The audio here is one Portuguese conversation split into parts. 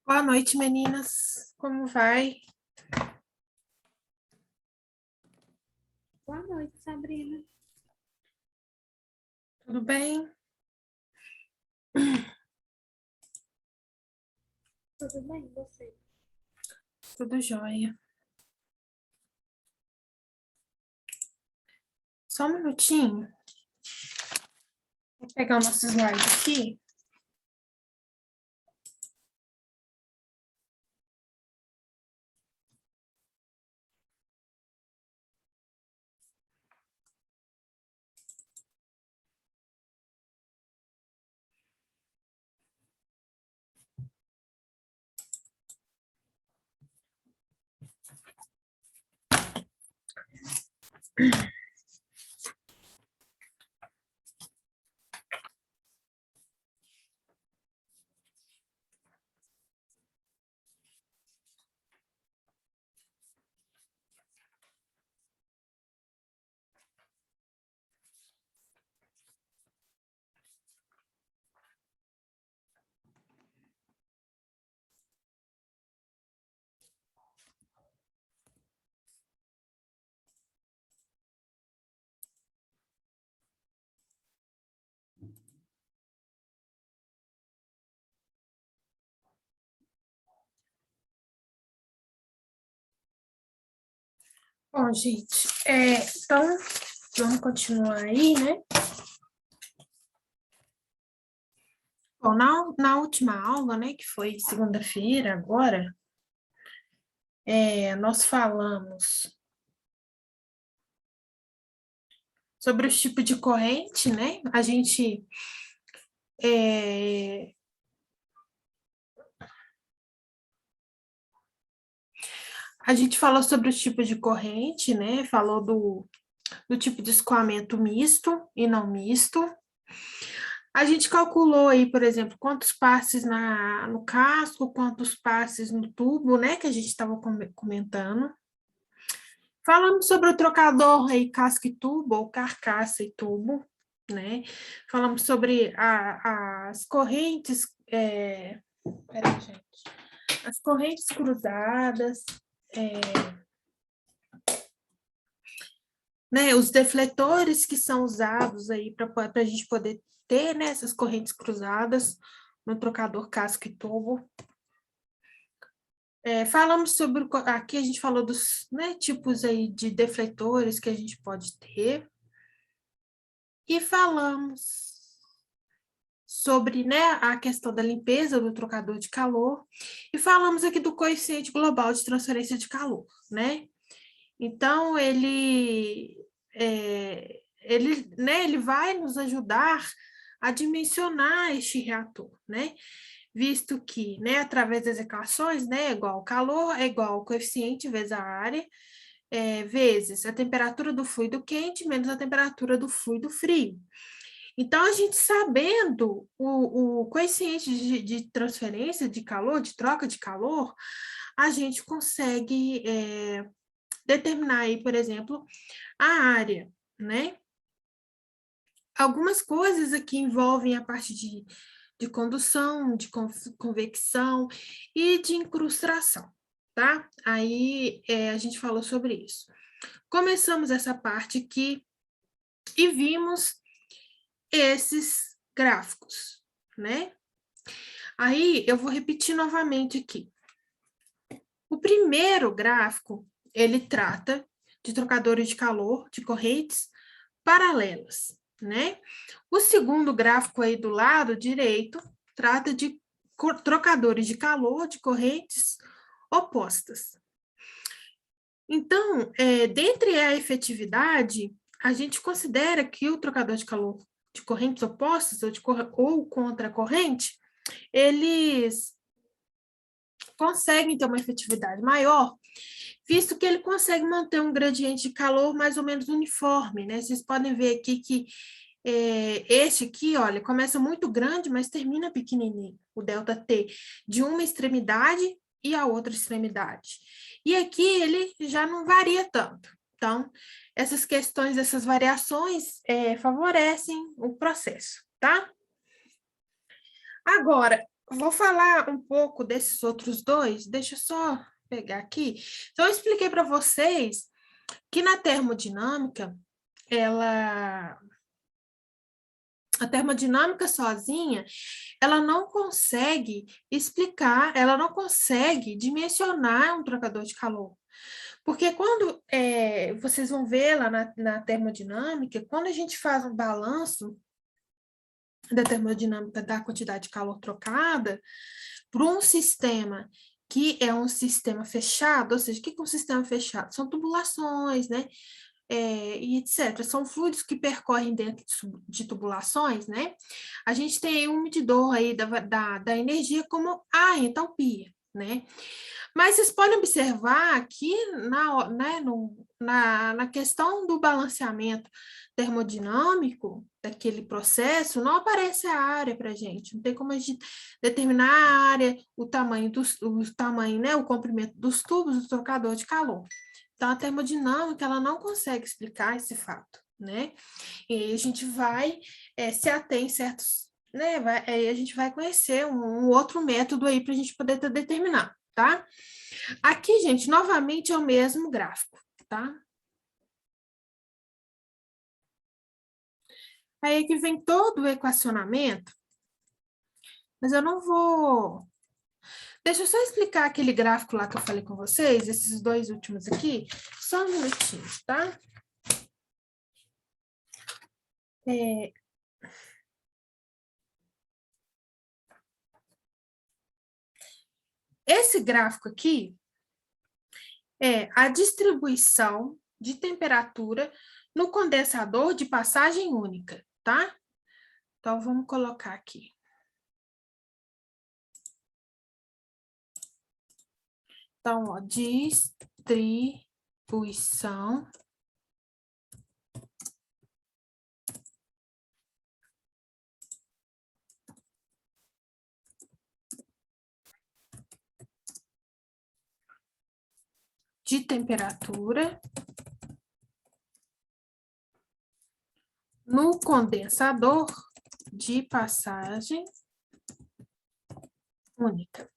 Boa noite, meninas. Como vai? Boa noite, Sabrina. Tudo bem? Tudo bem, e você? Tudo jóia. Só um minutinho. Vou pegar o nosso slide aqui. Bom, gente, então, vamos continuar aí, né? Bom, na última aula, né, que foi segunda-feira, agora, nós falamos sobre os tipos de corrente, né? É, a gente falou sobre os tipos de corrente, né? Falou do tipo de escoamento misto e não misto. A gente calculou aí, por exemplo, quantos passes no casco, quantos passes no tubo, né, que a gente estava comentando. Falamos sobre o trocador aí, casca e tubo, ou carcaça e tubo, né? Falamos sobre as correntes, peraí, gente, as correntes cruzadas, né, os defletores que são usados aí para a gente poder ter, né, essas correntes cruzadas no trocador casco e tubo. Falamos sobre, aqui a gente falou dos, né, tipos aí de defletores que a gente pode ter, e falamos sobre, né, a questão da limpeza do trocador de calor, e falamos aqui do coeficiente global de transferência de calor, né? Então, ele vai nos ajudar a dimensionar este reator, né? Visto que, né, através das equações, né, é igual ao calor, é igual ao coeficiente vezes a área, vezes a temperatura do fluido quente menos a temperatura do fluido frio. Então, a gente sabendo o coeficiente de transferência de calor, de troca de calor, a gente consegue determinar aí, por exemplo, a área, né? Algumas coisas aqui envolvem a parte de condução, de convecção e de incrustação, tá? Aí a gente falou sobre isso. Começamos essa parte aqui e vimos esses gráficos, né? Aí eu vou repetir novamente aqui. O primeiro gráfico, ele trata de trocadores de calor, de correntes paralelas, né? O segundo gráfico aí do lado direito trata de trocadores de calor de correntes opostas. Então, dentre a efetividade, a gente considera que o trocador de calor de correntes opostas ou contra a corrente, eles conseguem ter uma efetividade maior, visto que ele consegue manter um gradiente de calor mais ou menos uniforme, né? Vocês podem ver aqui que este aqui, olha, começa muito grande, mas termina pequenininho, o delta T, de uma extremidade e a outra extremidade. E aqui ele já não varia tanto. Então, essas questões, essas variações favorecem o processo, tá? Agora, vou falar um pouco desses outros dois, deixa eu só pegar aqui. Então, eu expliquei para vocês que na termodinâmica, a termodinâmica sozinha, ela não consegue explicar, ela não consegue dimensionar um trocador de calor. Porque quando vocês vão ver lá na termodinâmica, quando a gente faz um balanço da termodinâmica da quantidade de calor trocada, para um sistema que é um sistema fechado, ou seja, o que é um sistema fechado? São tubulações, né? E etc. São fluidos que percorrem dentro de tubulações, né? A gente tem um medidor aí da energia como a entalpia, né? Mas vocês podem observar aqui na questão do balanceamento termodinâmico daquele processo, não aparece a área para a gente, não tem como a gente determinar a área, o comprimento dos tubos do trocador de calor. Então, a termodinâmica, ela não consegue explicar esse fato, né? E aí a gente vai se ater em certos, né? Aí a gente vai conhecer um outro método aí para a gente poder determinar, tá? Aqui, gente, novamente é o mesmo gráfico, tá? Aí aqui vem todo o equacionamento, mas eu não vou... Deixa eu só explicar aquele gráfico lá que eu falei com vocês, esses dois últimos aqui, só um minutinho, tá? Esse gráfico aqui é a distribuição de temperatura no condensador de passagem única, tá? Então, vamos colocar aqui. Então, ó, distribuição de temperatura no condensador de passagem única.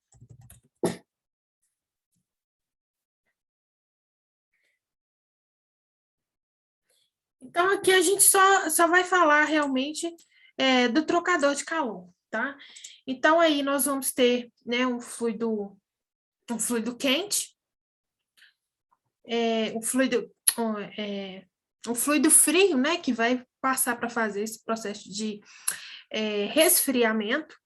Então, aqui a gente só vai falar realmente do trocador de calor, tá? Então, aí nós vamos ter, né, um fluido quente, um fluido frio, né, que vai passar para fazer esse processo de resfriamento.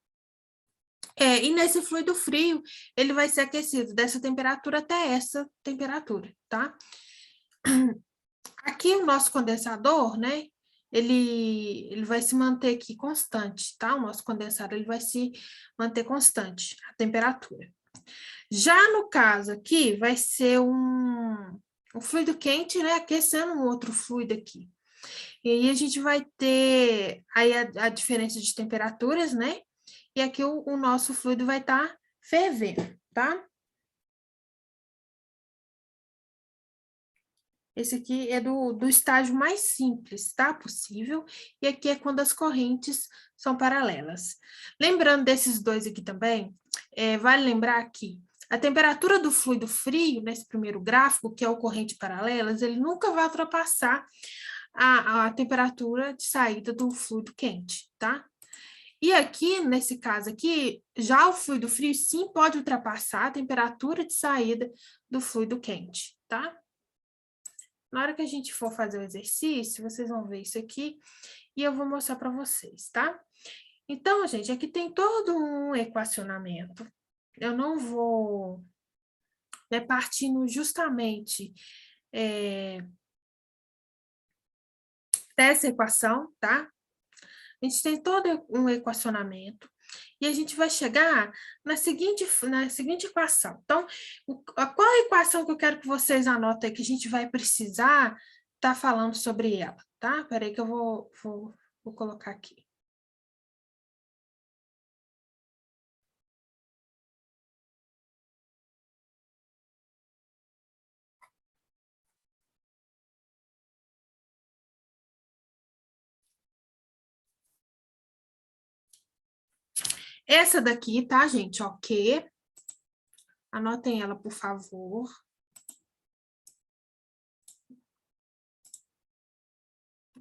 E nesse fluido frio, ele vai ser aquecido dessa temperatura até essa temperatura, tá? Aqui o nosso condensador, né? Ele vai se manter aqui constante, tá? O nosso condensador ele vai se manter constante, a temperatura. Já no caso aqui, vai ser um fluido quente, né? Aquecendo um outro fluido aqui. E aí a gente vai ter aí a diferença de temperaturas, né? E aqui o nosso fluido vai estar fervendo, tá? Esse aqui é do estágio mais simples, tá? Possível. E aqui é quando as correntes são paralelas. Lembrando desses dois aqui também, vale lembrar que a temperatura do fluido frio, nesse primeiro gráfico, que é o corrente paralelas, ele nunca vai ultrapassar a temperatura de saída do fluido quente, tá? E aqui, nesse caso aqui, já o fluido frio sim pode ultrapassar a temperatura de saída do fluido quente, tá? Na hora que a gente for fazer o exercício, vocês vão ver isso aqui e eu vou mostrar para vocês, tá? Então, gente, aqui tem todo um equacionamento. Eu não vou, né, partindo justamente dessa equação, tá? A gente tem todo um equacionamento e a gente vai chegar na seguinte equação. Então, qual a equação que eu quero que vocês anotem que a gente vai precisar estar falando sobre ela, tá? Peraí que eu vou colocar aqui. Essa daqui, tá, gente? Ok. Anotem ela, por favor.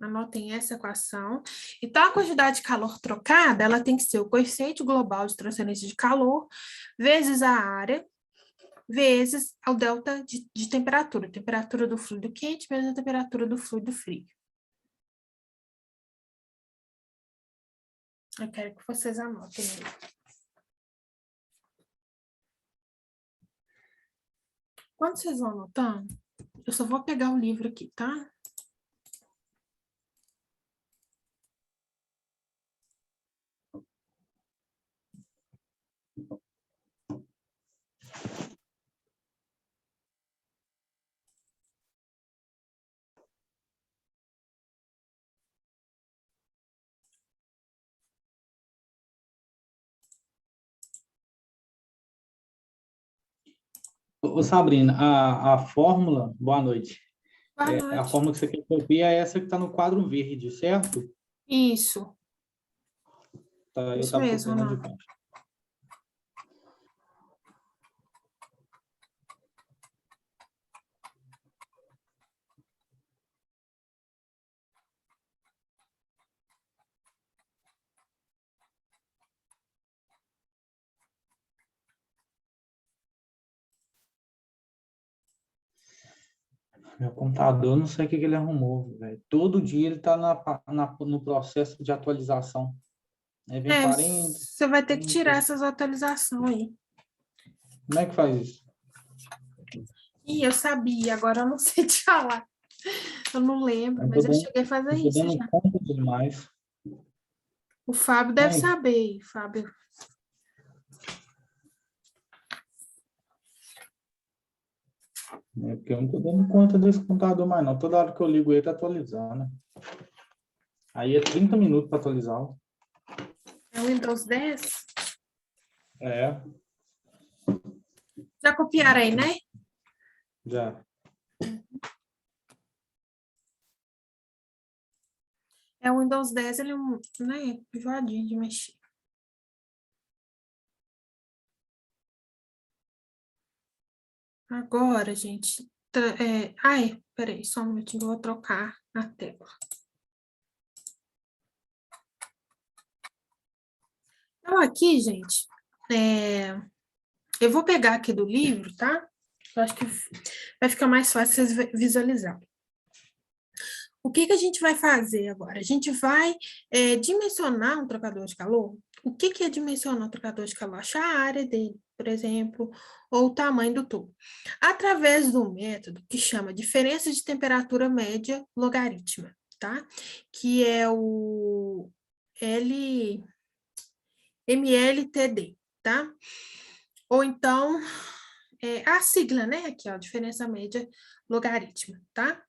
Anotem essa equação. Então, a quantidade de calor trocada, ela tem que ser o coeficiente global de transferência de calor, vezes a área, vezes o delta de temperatura. Temperatura do fluido quente vezes a temperatura do fluido frio. Eu quero que vocês anotem aí. Quando vocês vão anotando, eu só vou pegar o livro aqui, tá? Ô, Sabrina, a fórmula, boa noite. Boa A noite. fórmula que você quer copiar é essa que está no quadro verde, certo? Isso, Tá, eu isso estava mesmo, copiando de Ana. baixo. Meu computador, não sei o que ele arrumou, velho. Todo dia ele está no processo de atualização. Aí vem 40. Você vai ter que 30. tirar essas atualizações aí. Como é que faz isso? Ih, eu sabia, agora eu não sei te falar. Eu não lembro, Eu tô mas eu dando, cheguei a fazer eu tô isso dando já. conta demais. O Fábio deve Aí, saber, Fábio. é porque eu não tô dando conta desse computador mais, não. Toda hora que eu ligo ele, tá atualizando. Aí é 30 minutos para atualizar. É o Windows 10? É, Já copiaram aí, né? já. É o Windows 10, ele é um, né, enjoadinho de mexer. Agora, gente, ai, peraí, só um minutinho, eu vou trocar a tela. Então, aqui, gente, eu vou pegar aqui do livro, tá? Eu acho que vai ficar mais fácil vocês visualizarem. O que que a gente vai fazer agora? A gente vai dimensionar um trocador de calor. O que que é dimensionar um trocador de calor? Achar a área dele, por exemplo, ou o tamanho do tubo. Através do método que chama diferença de temperatura média logarítmica, tá? Que é o MLTD, tá? Ou então, a sigla, né? Aqui, ó, diferença média logarítmica, tá?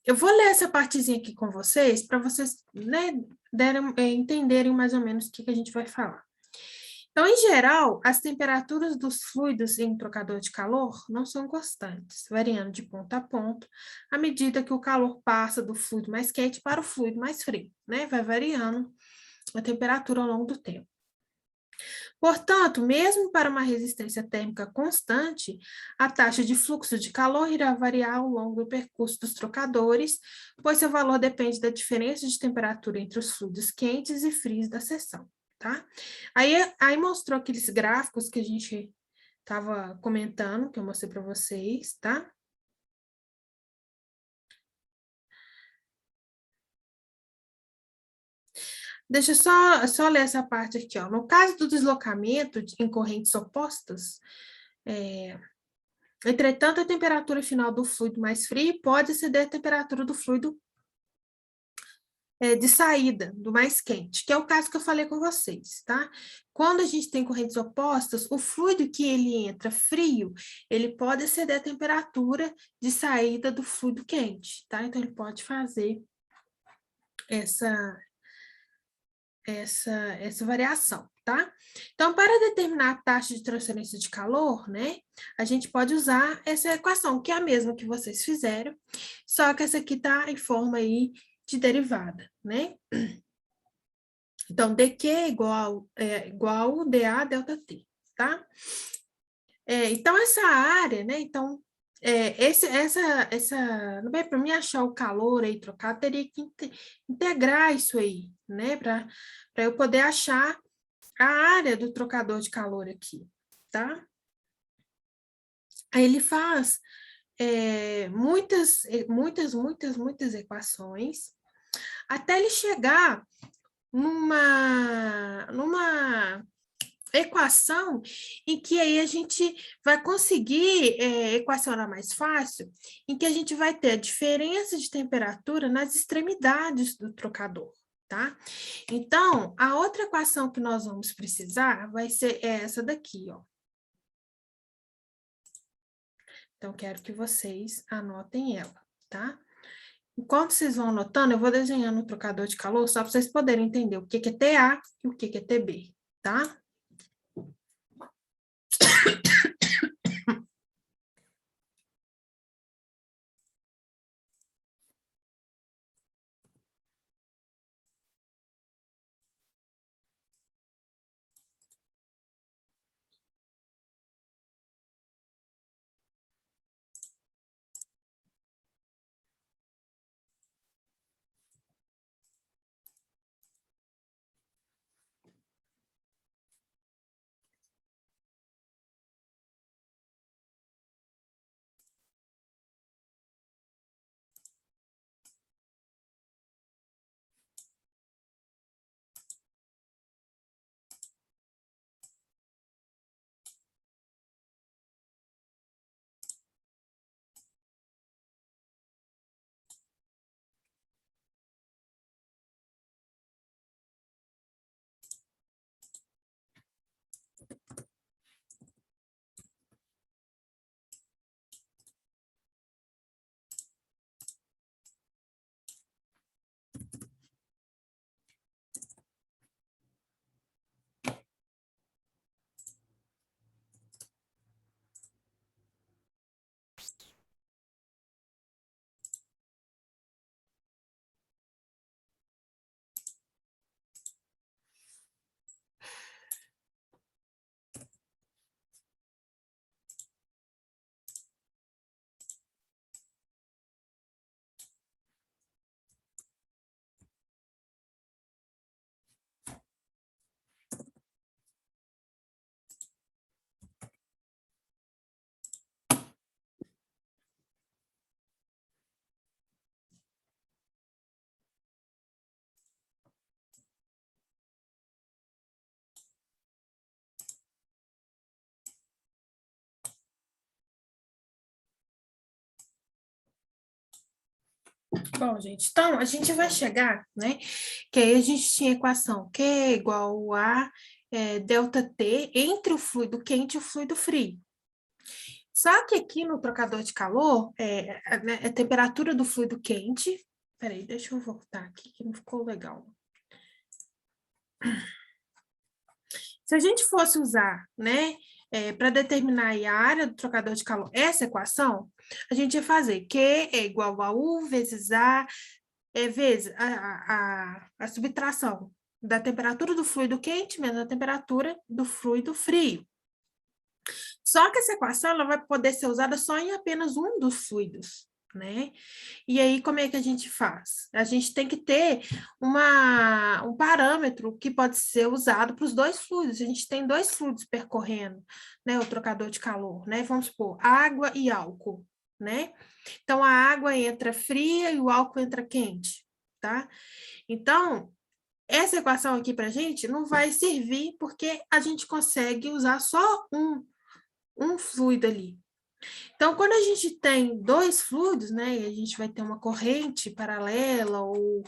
Eu vou ler essa partezinha aqui com vocês, para vocês, né, entenderem mais ou menos o que a gente vai falar. Então, em geral, as temperaturas dos fluidos em trocador de calor não são constantes, variando de ponto a ponto, à medida que o calor passa do fluido mais quente para o fluido mais frio, né? Vai variando a temperatura ao longo do tempo. Portanto, mesmo para uma resistência térmica constante, a taxa de fluxo de calor irá variar ao longo do percurso dos trocadores, pois seu valor depende da diferença de temperatura entre os fluidos quentes e frios da seção, tá? Aí mostrou aqueles gráficos que a gente estava comentando, que eu mostrei para vocês, tá? Deixa eu só ler essa parte aqui, ó. No caso do deslocamento em correntes opostas, entretanto, a temperatura final do fluido mais frio pode exceder a temperatura do fluido de saída, do mais quente, que é o caso que eu falei com vocês, tá? Quando a gente tem correntes opostas, o fluido que ele entra frio, ele pode exceder a temperatura de saída do fluido quente, tá? Então, ele pode fazer essa variação, tá? Então, para determinar a taxa de transferência de calor, né, a gente pode usar essa equação, que é a mesma que vocês fizeram, só que essa aqui está em forma aí de derivada, né? Então, dQ é igual dA delta T, tá? Então, essa área, né? Então, não vai para mim achar o calor aí trocado, teria que integrar isso aí, né? Para eu poder achar a área do trocador de calor aqui, tá? Aí ele faz muitas equações até ele chegar numa equação em que aí a gente vai conseguir equacionar mais fácil, em que a gente vai ter a diferença de temperatura nas extremidades do trocador, tá? Então, a outra equação que nós vamos precisar vai ser essa daqui, ó. Então, quero que vocês anotem ela, tá? Enquanto vocês vão anotando, eu vou desenhando o trocador de calor só para vocês poderem entender o que é TA e o que é TB, tá? Bom, gente, então a gente vai chegar, né? Que aí a gente tinha a equação Q é igual a delta T entre o fluido quente e o fluido frio. Só que aqui no trocador de calor, a temperatura do fluido quente. Peraí, deixa eu voltar aqui, que não ficou legal. Se a gente fosse usar, né, para determinar aí a área do trocador de calor, essa equação, a gente ia fazer Q é igual a U vezes A vezes a subtração da temperatura do fluido quente menos a temperatura do fluido frio. Só que essa equação ela vai poder ser usada só em apenas um dos fluidos, né? E aí, como é que a gente faz? A gente tem que ter um parâmetro que pode ser usado para os dois fluidos. A gente tem dois fluidos percorrendo, né? O trocador de calor, né? Vamos supor, água e álcool, né? Então, a água entra fria e o álcool entra quente, tá? Então, essa equação aqui para a gente não vai servir porque a gente consegue usar só um fluido ali. Então, quando a gente tem dois fluidos, né, e a gente vai ter uma corrente paralela ou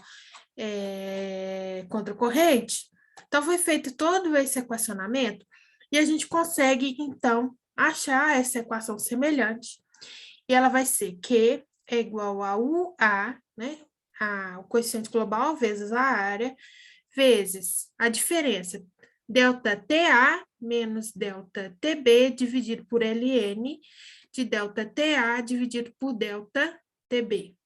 contracorrente, então foi feito todo esse equacionamento e a gente consegue, então, achar essa equação semelhante e ela vai ser Q é igual a UA, né, o coeficiente global vezes a área, vezes a diferença delta TA menos delta TB dividido por LN de delta TA dividido por delta TB.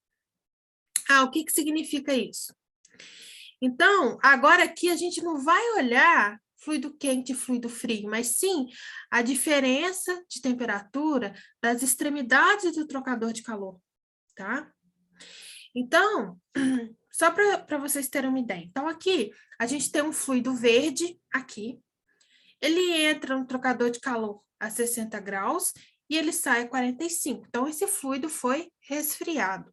O que significa isso? Então, agora aqui a gente não vai olhar fluido quente e fluido frio, mas sim a diferença de temperatura das extremidades do trocador de calor, tá? Então, só para vocês terem uma ideia. Então, aqui a gente tem um fluido verde aqui. Ele entra no trocador de calor a 60 graus e ele sai a 45. Então, esse fluido foi resfriado.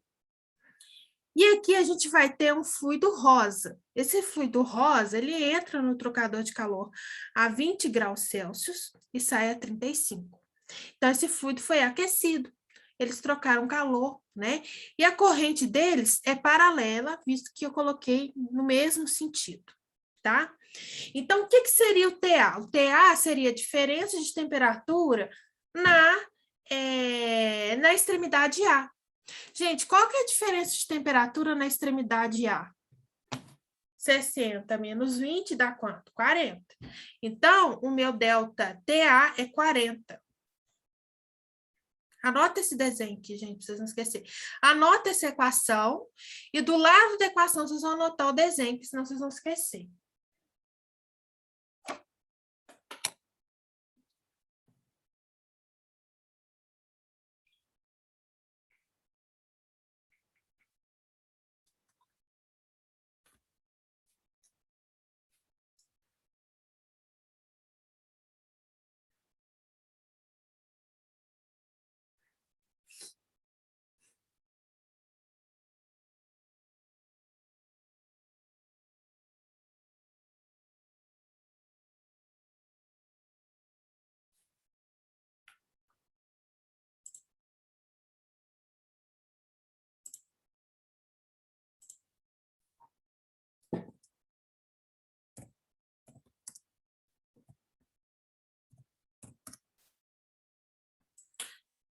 E aqui a gente vai ter um fluido rosa. Esse fluido rosa, ele entra no trocador de calor a 20 graus Celsius e sai a 35. Então, esse fluido foi aquecido. Eles trocaram calor, né? E a corrente deles é paralela, visto que eu coloquei no mesmo sentido, tá? Então, o que seria o TA? O TA seria a diferença de temperatura na extremidade A. Gente, qual que é a diferença de temperatura na extremidade A? 60 menos 20 dá quanto? 40. Então, o meu delta TA é 40. Anota esse desenho aqui, gente, pra vocês não esquecerem. Anota essa equação e do lado da equação vocês vão anotar o desenho, porque senão vocês vão esquecer.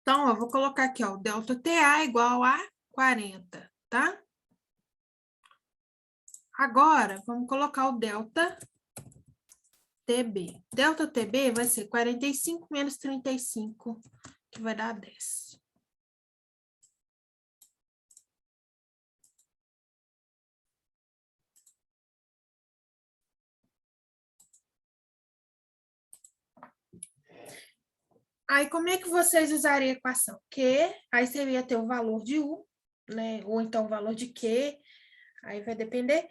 Então, eu vou colocar aqui, ó, o delta TA igual a 40, tá? Agora, vamos colocar o delta TB. Delta TB vai ser 45 menos 35, que vai dar 10. Aí, como é que vocês usariam a equação? Q, aí você ia ter o valor de U, né? Ou então o valor de Q, aí vai depender.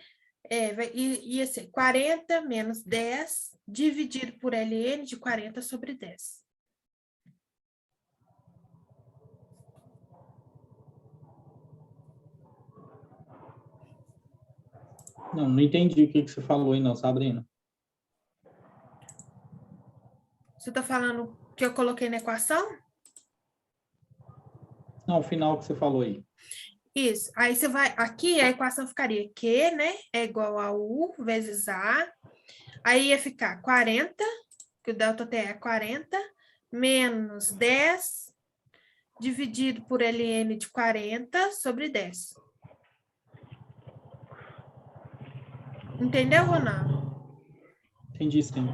Ia ser 40 menos 10 dividido por ln de 40 sobre 10. Não entendi o que você falou aí, não, Sabrina. Você está falando que eu coloquei na equação? Não, o final que você falou aí. Isso. Aí você vai... Aqui a equação ficaria Q, né? É igual a U vezes A. Aí ia ficar 40, que o delta T é 40, menos 10, dividido por ln de 40 sobre 10. Entendeu, Ronaldo? Entendi, sim.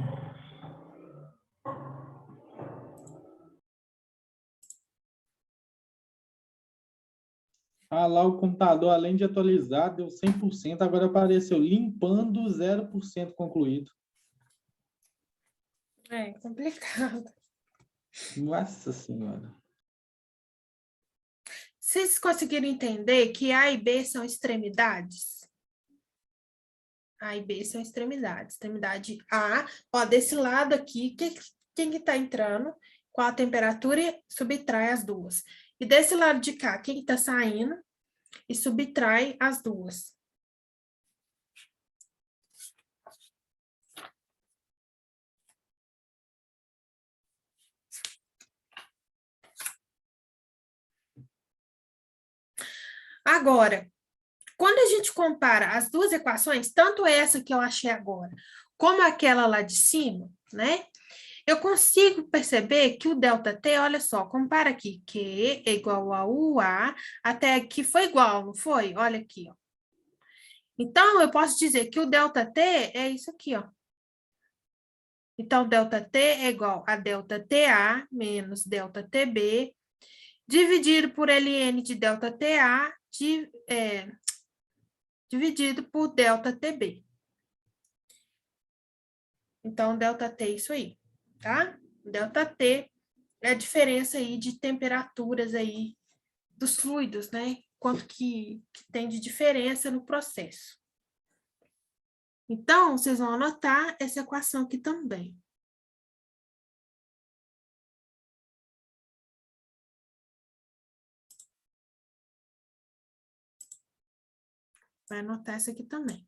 Ah, lá o computador, além de atualizar, deu 100%, agora apareceu limpando 0% concluído. É complicado. Nossa Senhora. Vocês conseguiram entender que A e B são extremidades? A e B são extremidades. Extremidade A, ó, desse lado aqui, quem que tá entrando? Qual a temperatura e subtrai as duas. E desse lado de cá, quem está saindo e subtrai as duas. Agora, quando a gente compara as duas equações, tanto essa que eu achei agora, como aquela lá de cima, né? Eu consigo perceber que o ΔT, olha só, compara aqui, Q é igual a UA, até aqui foi igual, não foi? Olha aqui, ó. Então, eu posso dizer que o ΔT é isso aqui, ó. Então, ΔT é igual a ΔTA menos ΔTB, dividido por ln de ΔTA, dividido por ΔTB. Então, ΔT é isso aí, tá? ΔT é a diferença aí de temperaturas aí dos fluidos, né? Quanto que tem de diferença no processo. Então, vocês vão anotar essa equação aqui também. Vai anotar essa aqui também.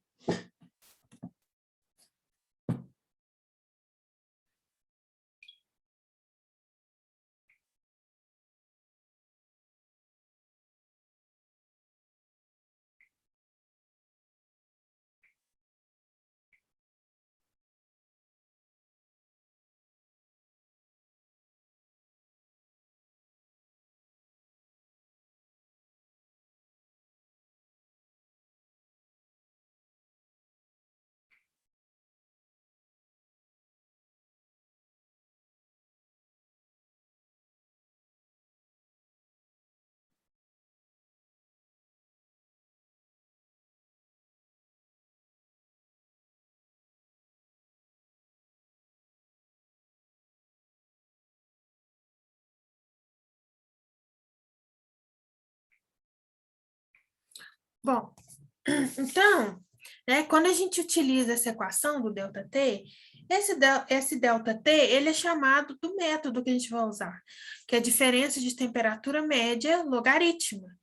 Bom, então, né, quando a gente utiliza essa equação do ΔT, esse ΔT, ele é chamado do método que a gente vai usar, que é a diferença de temperatura média logarítmica,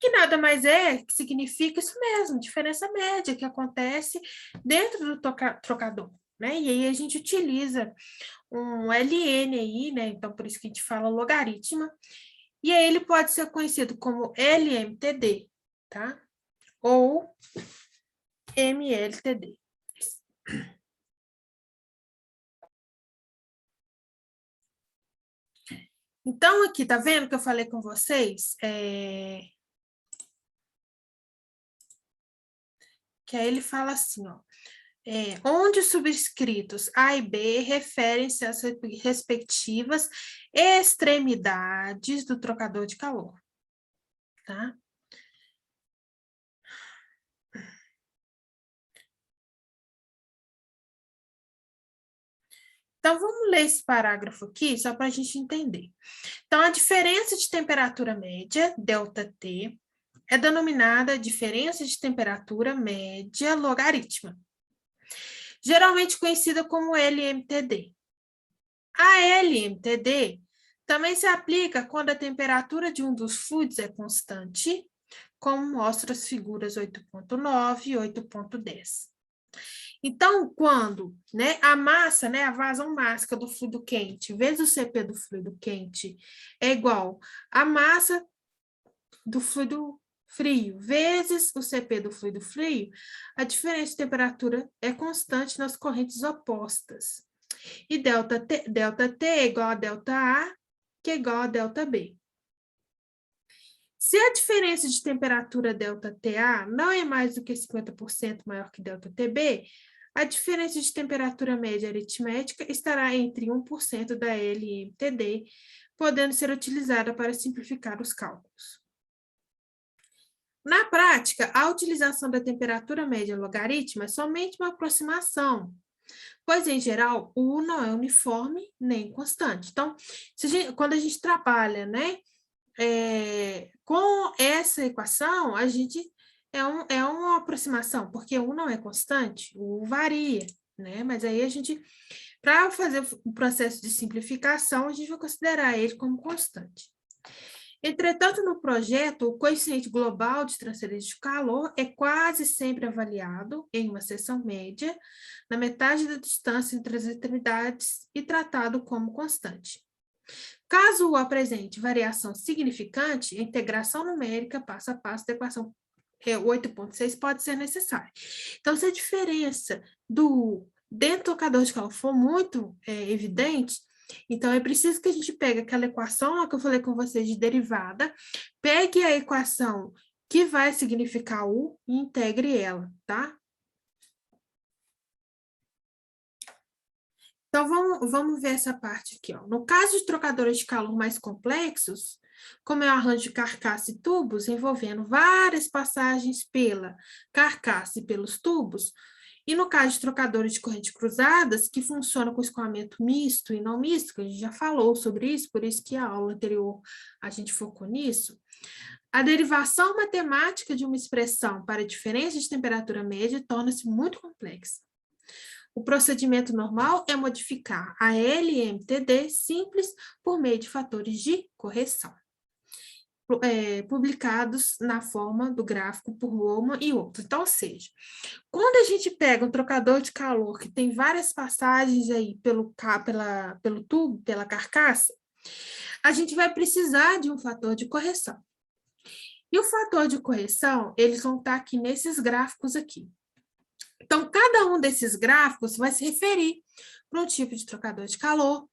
que nada mais é, que significa isso mesmo, diferença média que acontece dentro do trocador, né? E aí a gente utiliza um ln aí, né? Então, por isso que a gente fala logaritma, e aí ele pode ser conhecido como LMTD, tá? Ou MLTD. Então, aqui, tá vendo que eu falei com vocês? Que aí ele fala assim, ó. Onde os subscritos A e B referem-se às respectivas extremidades do trocador de calor, tá? Então, vamos ler esse parágrafo aqui, só para a gente entender. Então, a diferença de temperatura média, ΔT, é denominada diferença de temperatura média logarítmica, geralmente conhecida como LMTD. A LMTD também se aplica quando a temperatura de um dos fluidos é constante, como mostra as figuras 8.9 e 8.10. Então, quando, né, a massa, né, a vazão mássica do fluido quente vezes o CP do fluido quente é igual à massa do fluido frio vezes o CP do fluido frio, a diferença de temperatura é constante nas correntes opostas. E ΔT é igual a ΔA, que é igual a ΔB. Se a diferença de temperatura ΔTA não é mais do que 50% maior que ΔTB, a diferença de temperatura média aritmética estará entre 1% da LMTD, podendo ser utilizada para simplificar os cálculos. Na prática, a utilização da temperatura média logarítmica é somente uma aproximação, pois, em geral, o U não é uniforme nem constante. Então, quando a gente trabalha, né, com essa equação, a gente é uma aproximação, porque o U não é constante, o U varia, né? Mas aí a gente, para fazer o processo de simplificação, a gente vai considerar ele como constante. Entretanto, no projeto, o coeficiente global de transferência de calor é quase sempre avaliado em uma seção média, na metade da distância entre as extremidades e tratado como constante. Caso apresente variação significante, a integração numérica passo a passo da equação 8.6 pode ser necessária. Então, se a diferença dentro do tocador de calor for muito evidente, então é preciso que a gente pegue aquela equação que eu falei com vocês de derivada, pegue a equação que vai significar U e integre ela, tá? Então, vamos ver essa parte aqui, ó. No caso de trocadores de calor mais complexos, como é o arranjo de carcaça e tubos, envolvendo várias passagens pela carcaça e pelos tubos, e no caso de trocadores de corrente cruzadas, que funciona com escoamento misto e não misto, que a gente já falou sobre isso, por isso que a aula anterior a gente focou nisso, a derivação matemática de uma expressão para diferença de temperatura média torna-se muito complexa. O procedimento normal é modificar a LMTD simples por meio de fatores de correção, publicados na forma do gráfico por Roman e outros. Então, ou seja, quando a gente pega um trocador de calor que tem várias passagens aí pelo tubo, pela carcaça, a gente vai precisar de um fator de correção. E o fator de correção, eles vão estar aqui nesses gráficos aqui. Então, cada um desses gráficos vai se referir para um tipo de trocador de calor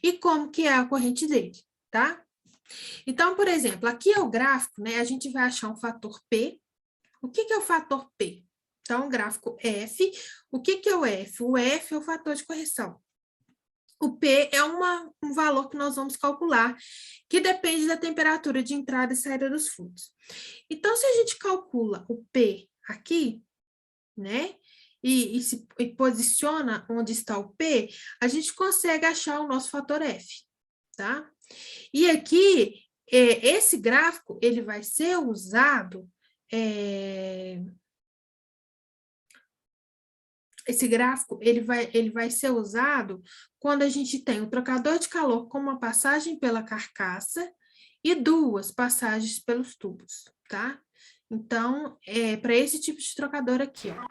e como que é a corrente dele, tá? Então, por exemplo, aqui é o gráfico, né? A gente vai achar um fator P. O que é o fator P? Então, o gráfico F. O que é o F? O F é o fator de correção. O P é um valor que nós vamos calcular, que depende da temperatura de entrada e saída dos fluidos. Então, se a gente calcula o P aqui, né? E posiciona onde está o P, a gente consegue achar o nosso fator F, tá? E aqui, esse gráfico, ele vai ser usado, esse gráfico, ele vai ser usado quando a gente tem o trocador de calor com uma passagem pela carcaça e duas passagens pelos tubos, tá? Então, para esse tipo de trocador aqui, ó.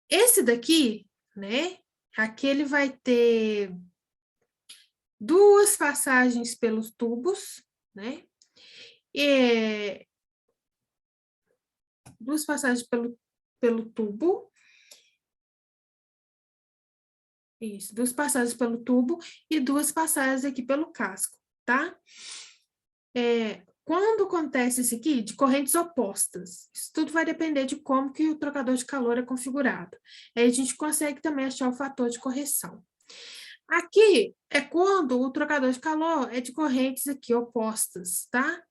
Esse daqui, né? Aqui ele vai ter duas passagens pelos tubos, né? Duas passagens pelo tubo. Isso, duas passagens pelo tubo e duas passagens aqui pelo casco, tá? Quando acontece isso aqui, de correntes opostas, isso tudo vai depender de como que o trocador de calor é configurado. Aí a gente consegue também achar o fator de correção. Aqui é quando o trocador de calor é de correntes aqui opostas, tá?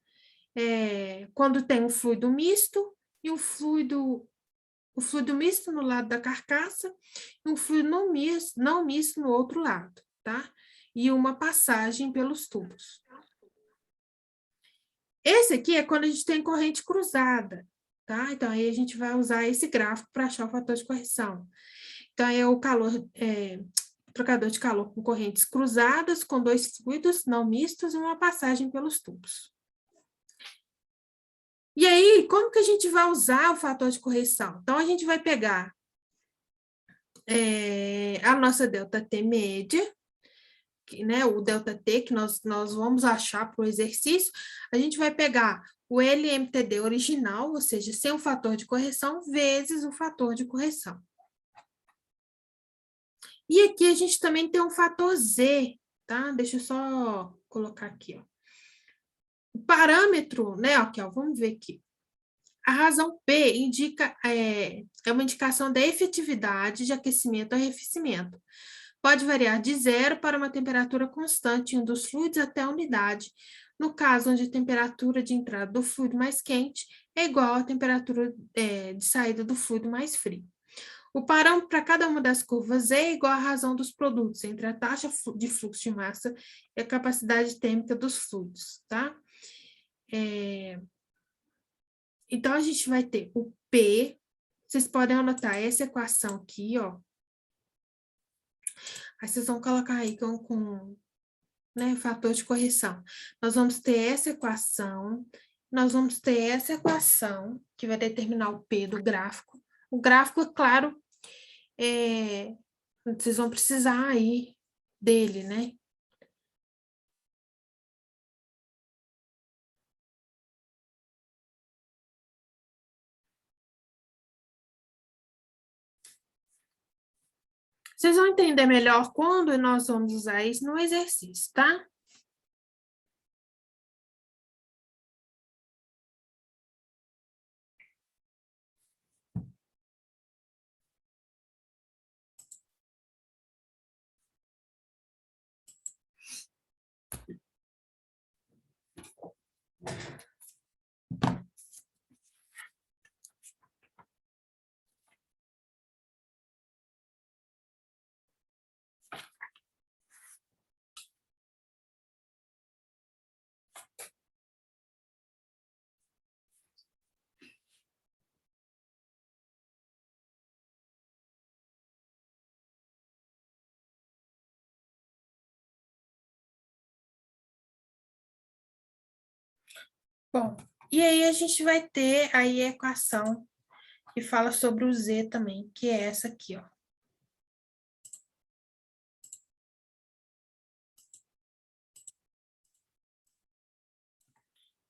Quando tem um fluido misto e o fluido misto no lado da carcaça e um fluido não misto no outro lado, tá? E uma passagem pelos tubos. Esse aqui é quando a gente tem corrente cruzada, tá? Então, aí a gente vai usar esse gráfico para achar o fator de correção. Então, é o trocador de calor com correntes cruzadas, com dois fluidos não mistos e uma passagem pelos tubos. E aí, como que a gente vai usar o fator de correção? Então, a gente vai pegar a nossa ΔT média, né, o ΔT que nós vamos achar para o exercício, a gente vai pegar o LMTD original, ou seja, sem o fator de correção, vezes o fator de correção. E aqui a gente também tem um fator Z, tá? Deixa eu só colocar aqui, ó. O parâmetro, né, aqui, ó, vamos ver aqui. A razão P indica, é uma indicação da efetividade de aquecimento ou arrefecimento. Pode variar de 0 para uma temperatura constante em um dos fluidos até a unidade, no caso onde a temperatura de entrada do fluido mais quente é igual à temperatura de saída do fluido mais frio. O parâmetro para cada uma das curvas é igual à razão dos produtos entre a taxa de fluxo de massa e a capacidade térmica dos fluidos, tá? Então, a gente vai ter o P, vocês podem anotar essa equação aqui, ó. Aí vocês vão colocar aí com né, fator de correção. Nós vamos ter essa equação, nós vamos ter essa equação, que vai determinar o P do gráfico. O gráfico, é claro, vocês vão precisar aí dele, né? Vocês vão entender melhor quando nós vamos usar isso no exercício, tá? Bom, e aí a gente vai ter aí a equação que fala sobre o Z também, que é essa aqui, ó.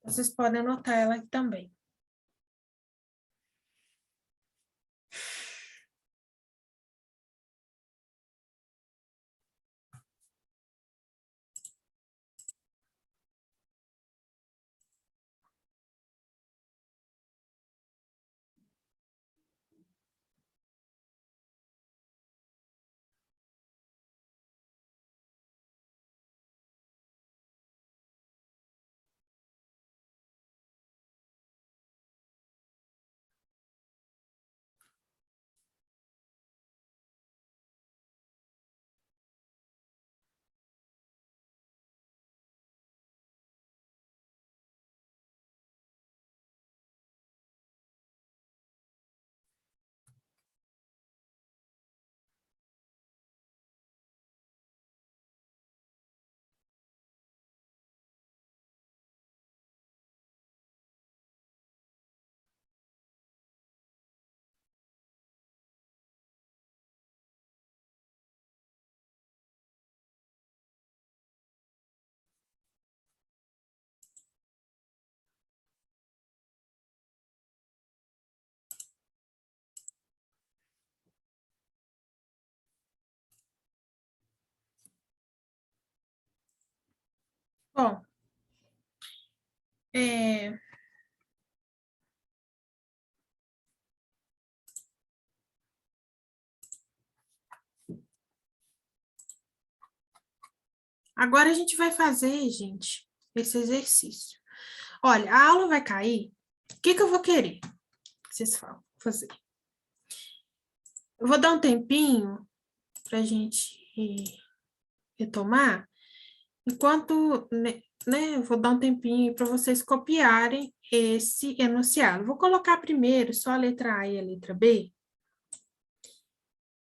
Vocês podem anotar ela aqui também. Bom, agora a gente vai fazer, gente, esse exercício. Olha, a aula vai cair. O que eu vou querer que vocês fazer? Eu vou dar um tempinho para a gente retomar, enquanto, né, eu vou dar um tempinho para vocês copiarem esse enunciado. Vou colocar primeiro só a letra A e a letra B.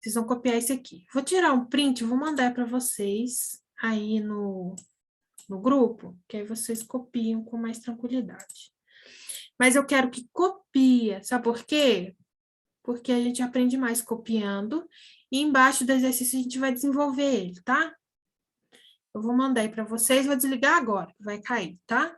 Vocês vão copiar esse aqui. Vou tirar um print, vou mandar para vocês aí no grupo, que aí vocês copiam com mais tranquilidade. Mas eu quero que copie, sabe por quê? Porque a gente aprende mais copiando, e embaixo do exercício a gente vai desenvolver ele, tá? Eu vou mandar aí para vocês, vou desligar agora, vai cair, tá?